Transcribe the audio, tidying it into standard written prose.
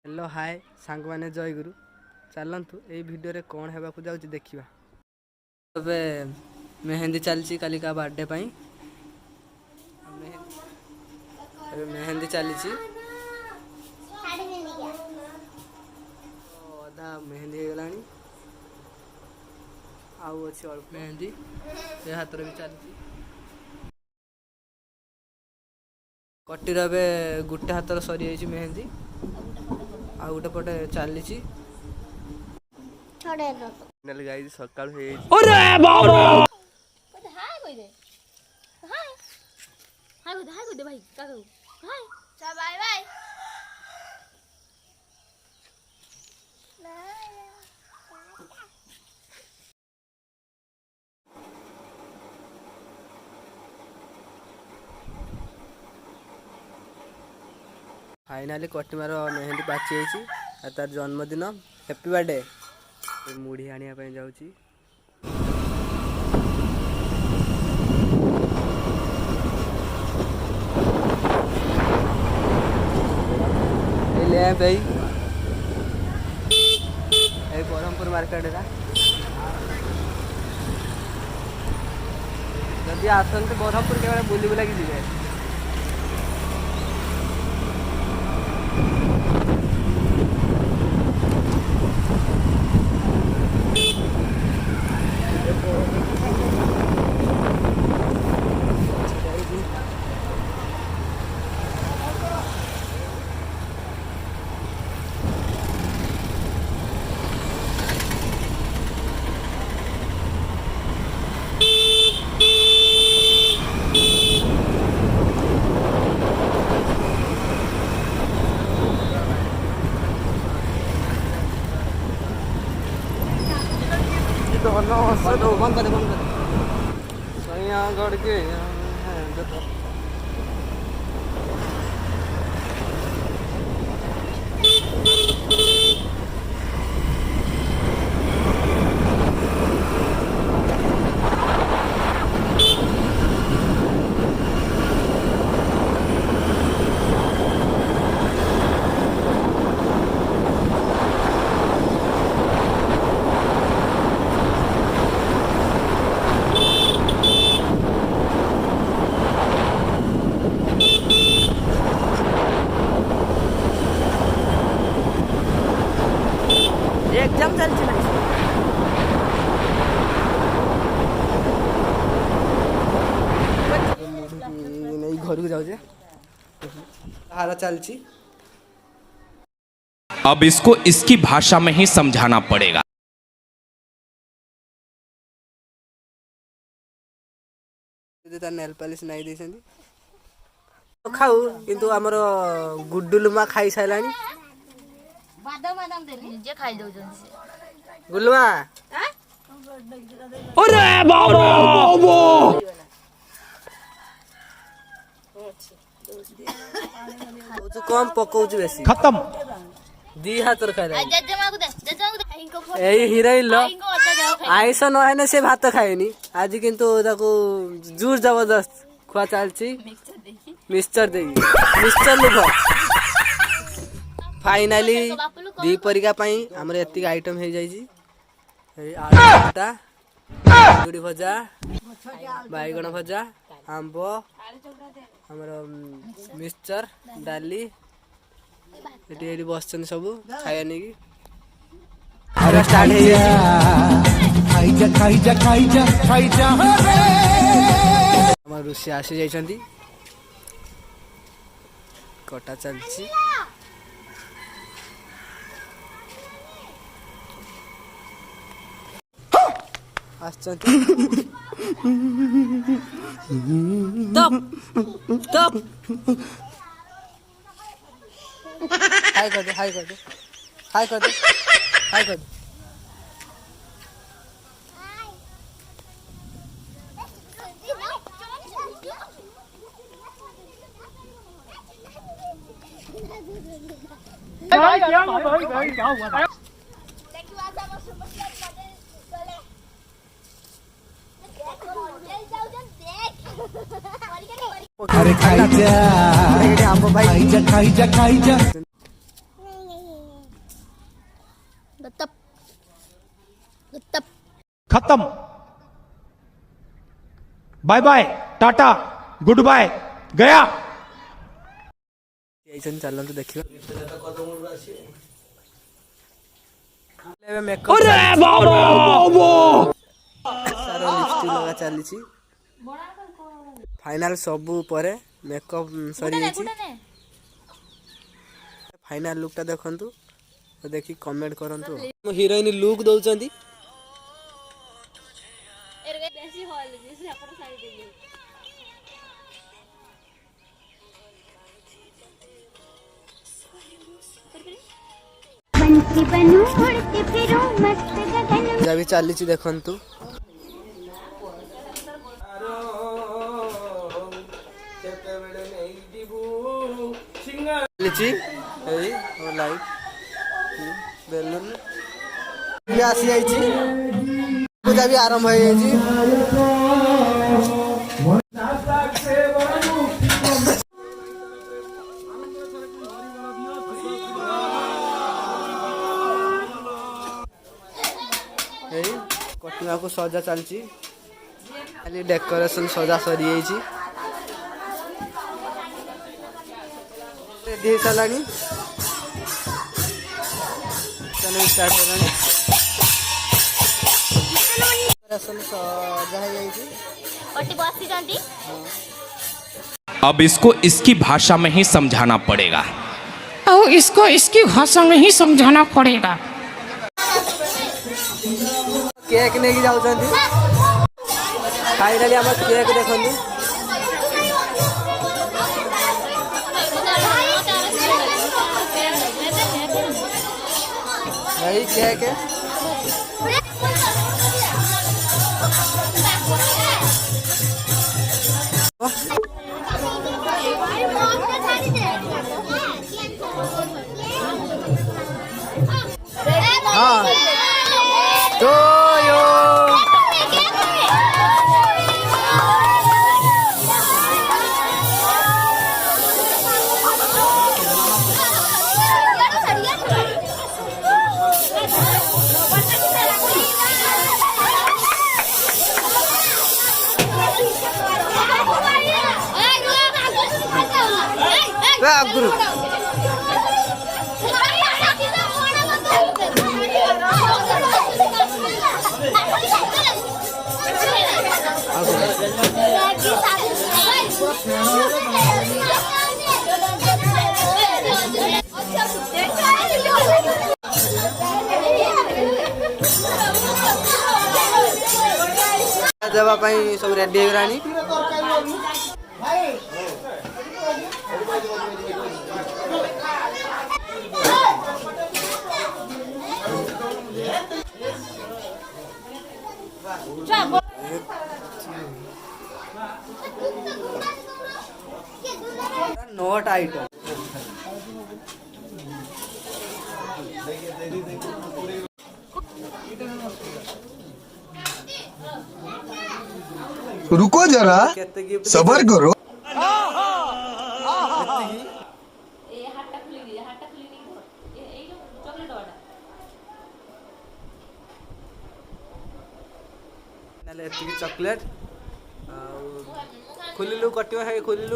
Hello hi सांग मैंने जय गुरु चलतु ये भिडियो रे कौन होगा जाऊँ देखा। अबे मेहंदी चलती काली का बर्थडे पाई मेहंदी चली अधा मेहंदी हो गला आउ अच्छी अल्प मेहंदी ये हाथ भी चलती कटीर ए गोटे हाथ सरी जाइए मेहंदी आ गोटे पटे चली सकाल फाइनाली कटिमार मेहंदी पाची तार जन्मदिन हैप्पी बर्थडे मुढ़ी आने जाऊँगी भाई ब्रह्मपुर मार्केट जदि आसते ब्रह्मपुर के बुली बुला जी बंद कर गड़ के एग्जाम चलती नहीं घर को जाऊे हारा चलती अब इसको इसकी भाषा में ही समझाना पड़ेगा। नेल पॉलिश नहीं दे खाऊ किंतु आमर गुड्डुलुमा खाई सारानी गुलुमा कम पकाऊ बेसी खत्म दी हाथ हिरोइन लो आईस नहे से भात खाएनी आज किंतु जोर जबरदस्त खुआ चलती मिक्सचर देगी मिक्सचर लुभ फाइनाली दी परिका आमर एतिक आइटम हो जाइए आलू भजा बैगण भजा आंब आमर मिक्सचर डाली बस सब खाया नहीं रुषि आसी जाइछंती कटा चलती हाय कर दे हाय कर दे हाय कर दे हाय कर दे अरे खाई जा आंब भाई खाई जा खत्म। Bye bye tata good bye गया। चलते देखिए लगा चली फाइनाल सबू परे मेकअप सरी फाइनाल लुक टा देखंतु तो देखि कमेंट करंतु हीरोइन लुक दउचंदी भी चली देखंतु लाइट बेलून आसी पूजा भी आरंभ हो कटिंगा को सजा चलची खाली डेकोरेशन सजा सरी रेडी हो सारानी स्टार्ट अब इसको इसकी भाषा में ही समझाना पड़ेगा। और इसको इसकी भाषा में ही समझाना पड़ेगा। केक नहीं जाऊँ फाइनाली आम केक देखो यही केक है हाँ तो यो गुरु देवा सब रेडी हो गलानी नोट आइटम रुको जरा सबर करो। चॉकलेट खोलिलु कटियो है खोलिलु